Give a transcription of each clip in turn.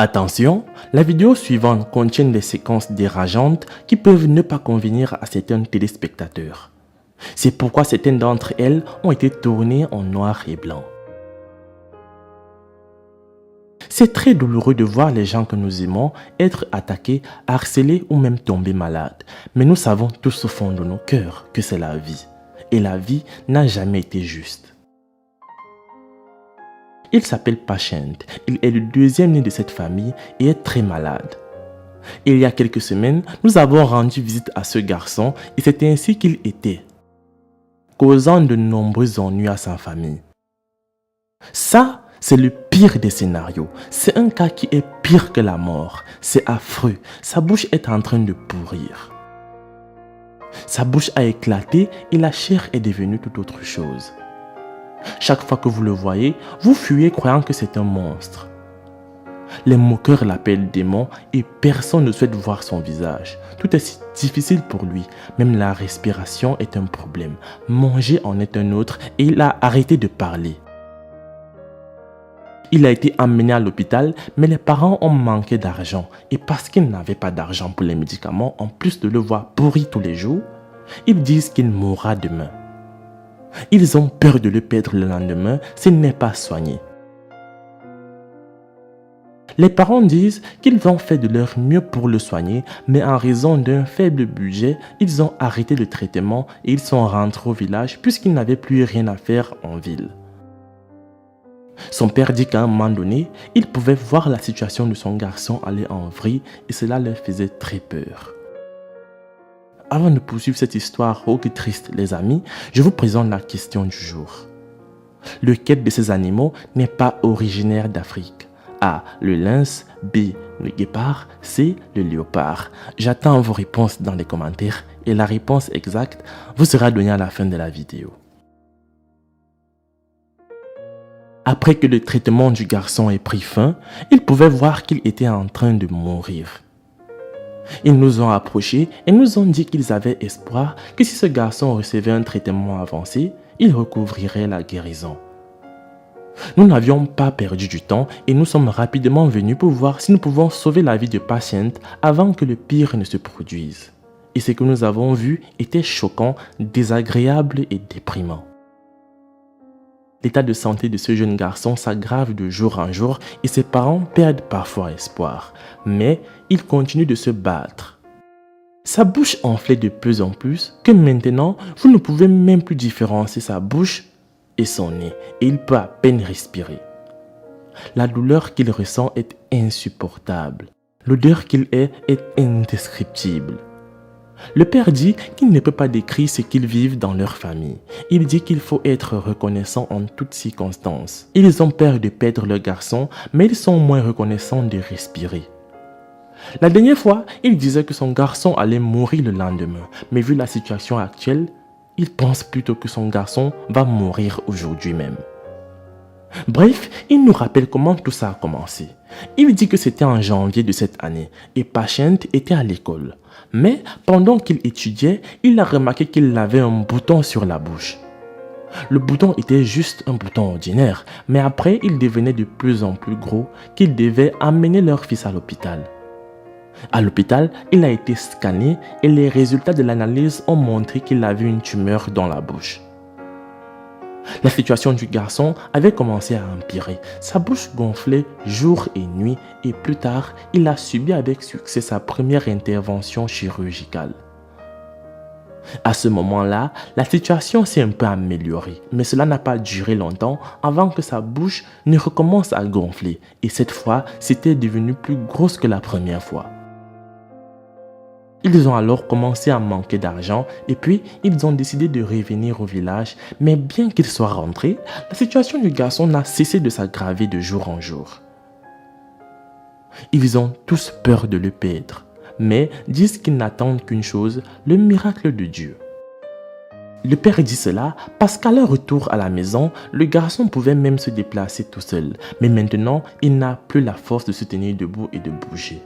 Attention, la vidéo suivante contient des séquences dérangeantes qui peuvent ne pas convenir à certains téléspectateurs. C'est pourquoi certaines d'entre elles ont été tournées en noir et blanc. C'est très douloureux de voir les gens que nous aimons être attaqués, harcelés ou même tomber malades. Mais nous savons tous au fond de nos cœurs que c'est la vie. Et la vie n'a jamais été juste. Il s'appelle Patience. Il est le deuxième né de cette famille et est très malade. Il y a quelques semaines, nous avons rendu visite à ce garçon et c'est ainsi qu'il était, causant de nombreux ennuis à sa famille. Ça, c'est le pire des scénarios. C'est un cas qui est pire que la mort. C'est affreux. Sa bouche est en train de pourrir. Sa bouche a éclaté et la chair est devenue tout autre chose. Chaque fois que vous le voyez, vous fuyez croyant que c'est un monstre. Les moqueurs l'appellent démon et personne ne souhaite voir son visage. Tout est si difficile pour lui. Même la respiration est un problème. Manger en est un autre et il a arrêté de parler. Il a été emmené à l'hôpital, mais les parents ont manqué d'argent. Et parce qu'ils n'avaient pas d'argent pour les médicaments, en plus de le voir pourri tous les jours, ils disent qu'il mourra demain. Ils ont peur de le perdre le lendemain s'il n'est pas soigné. Les parents disent qu'ils ont fait de leur mieux pour le soigner, mais en raison d'un faible budget, ils ont arrêté le traitement et ils sont rentrés au village puisqu'ils n'avaient plus rien à faire en ville. Son père dit qu'à un moment donné, il pouvait voir la situation de son garçon aller en vrille et cela leur faisait très peur. Avant de poursuivre cette histoire oh que triste les amis, je vous présente la question du jour. Lequel de ces animaux n'est pas originaire d'Afrique? A. Le lynx, B. Le guépard, C. Le léopard. J'attends vos réponses dans les commentaires et la réponse exacte vous sera donnée à la fin de la vidéo. Après que le traitement du garçon ait pris fin, ils pouvaient voir qu'il était en train de mourir. Ils nous ont approchés et nous ont dit qu'ils avaient espoir que si ce garçon recevait un traitement avancé, il recouvrirait la guérison. Nous n'avions pas perdu du temps et nous sommes rapidement venus pour voir si nous pouvons sauver la vie de Patience avant que le pire ne se produise. Et ce que nous avons vu était choquant, désagréable et déprimant. L'état de santé de ce jeune garçon s'aggrave de jour en jour et ses parents perdent parfois espoir. Mais il continue de se battre. Sa bouche enflait de plus en plus que maintenant, vous ne pouvez même plus différencier sa bouche et son nez et il peut à peine respirer. La douleur qu'il ressent est insupportable. L'odeur qu'il est indescriptible. Le père dit qu'il ne peut pas décrire ce qu'ils vivent dans leur famille. Il dit qu'il faut être reconnaissant en toutes circonstances. Ils ont peur de perdre leur garçon, mais ils sont moins reconnaissants de respirer. La dernière fois, il disait que son garçon allait mourir le lendemain, mais vu la situation actuelle, il pense plutôt que son garçon va mourir aujourd'hui même. Bref, il nous rappelle comment tout ça a commencé. Il dit que c'était en janvier de cette année et Patience était à l'école. Mais pendant qu'il étudiait, il a remarqué qu'il avait un bouton sur la bouche. Le bouton était juste un bouton ordinaire, mais après il devenait de plus en plus gros qu'il devait amener leur fils à l'hôpital. À l'hôpital, il a été scanné et les résultats de l'analyse ont montré qu'il avait une tumeur dans la bouche. La situation du garçon avait commencé à empirer. Sa bouche gonflait jour et nuit et plus tard, il a subi avec succès sa première intervention chirurgicale. À ce moment-là, la situation s'est un peu améliorée, mais cela n'a pas duré longtemps avant que sa bouche ne recommence à gonfler et cette fois, c'était devenu plus grosse que la première fois. Ils ont alors commencé à manquer d'argent et puis ils ont décidé de revenir au village. Mais bien qu'ils soient rentrés, la situation du garçon n'a cessé de s'aggraver de jour en jour. Ils ont tous peur de le perdre, mais disent qu'ils n'attendent qu'une chose, le miracle de Dieu. Le père dit cela parce qu'à leur retour à la maison, le garçon pouvait même se déplacer tout seul. Mais maintenant, il n'a plus la force de se tenir debout et de bouger.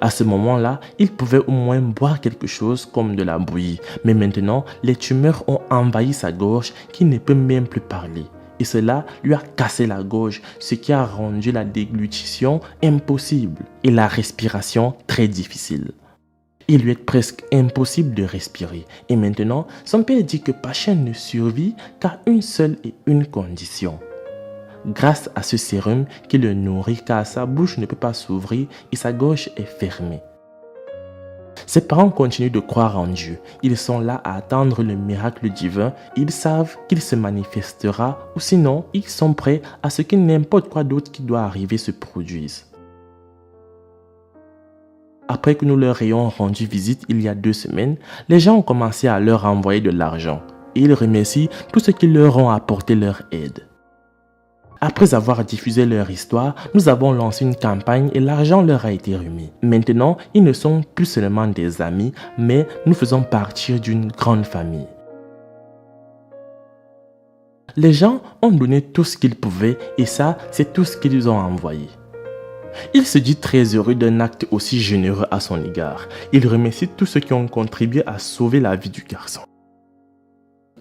À ce moment-là, il pouvait au moins boire quelque chose comme de la bouillie. Mais maintenant, les tumeurs ont envahi sa gorge qu'il ne peut même plus parler. et cela lui a cassé la gorge, ce qui a rendu la déglutition impossible et la respiration très difficile. Il lui est presque impossible de respirer et maintenant son père dit que Pachène ne survit qu'à une seule et une condition. Grâce à ce sérum qui le nourrit car sa bouche ne peut pas s'ouvrir et sa gorge est fermée. Ses parents continuent de croire en Dieu. Ils sont là à attendre le miracle divin. Ils savent qu'il se manifestera ou sinon ils sont prêts à ce que n'importe quoi d'autre qui doit arriver se produise. Après que nous leur ayons rendu visite il y a 2 semaines, les gens ont commencé à leur envoyer de l'argent et ils remercient tous ceux qui leur ont apporté leur aide. Après avoir diffusé leur histoire, nous avons lancé une campagne et l'argent leur a été remis. Maintenant, ils ne sont plus seulement des amis, mais nous faisons partie d'une grande famille. Les gens ont donné tout ce qu'ils pouvaient et ça, c'est tout ce qu'ils ont envoyé. Il se dit très heureux d'un acte aussi généreux à son égard. Il remercie tous ceux qui ont contribué à sauver la vie du garçon.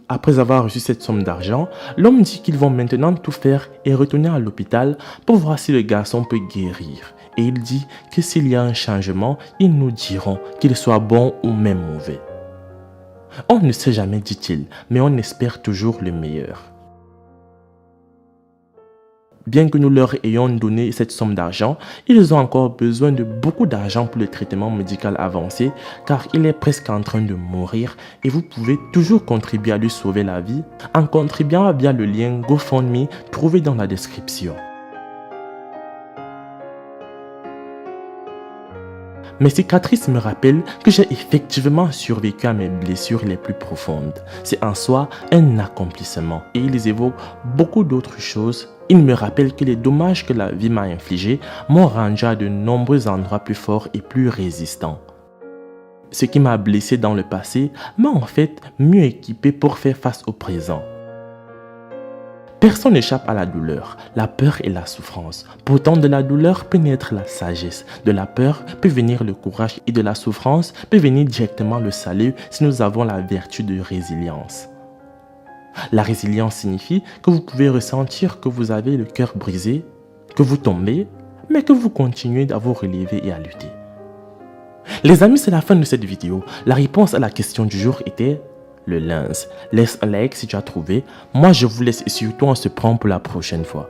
Après avoir reçu cette somme d'argent, l'homme dit qu'ils vont maintenant tout faire et retourner à l'hôpital pour voir si le garçon peut guérir. Et il dit que s'il y a un changement, ils nous diront qu'il soit bon ou même mauvais. On ne sait jamais, dit-il, mais on espère toujours le meilleur. Bien que nous leur ayons donné cette somme d'argent, ils ont encore besoin de beaucoup d'argent pour le traitement médical avancé car il est presque en train de mourir et vous pouvez toujours contribuer à lui sauver la vie en contribuant via le lien GoFundMe trouvé dans la description. Mes cicatrices me rappellent que j'ai effectivement survécu à mes blessures les plus profondes. C'est en soi un accomplissement et ils évoquent beaucoup d'autres choses. Ils me rappellent que les dommages que la vie m'a infligés m'ont rendu à de nombreux endroits plus forts et plus résistants. Ce qui m'a blessé dans le passé m'a en fait mieux équipé pour faire face au présent. Personne n'échappe à la douleur, la peur et la souffrance. Pourtant, de la douleur peut naître la sagesse, de la peur peut venir le courage et de la souffrance peut venir directement le salut si nous avons la vertu de résilience. La résilience signifie que vous pouvez ressentir que vous avez le cœur brisé, que vous tombez, mais que vous continuez à vous relever et à lutter. Les amis, c'est la fin de cette vidéo. La réponse à la question du jour était le lens. Laisse un like si tu as trouvé. Moi, je vous laisse et surtout on se prend pour la prochaine fois.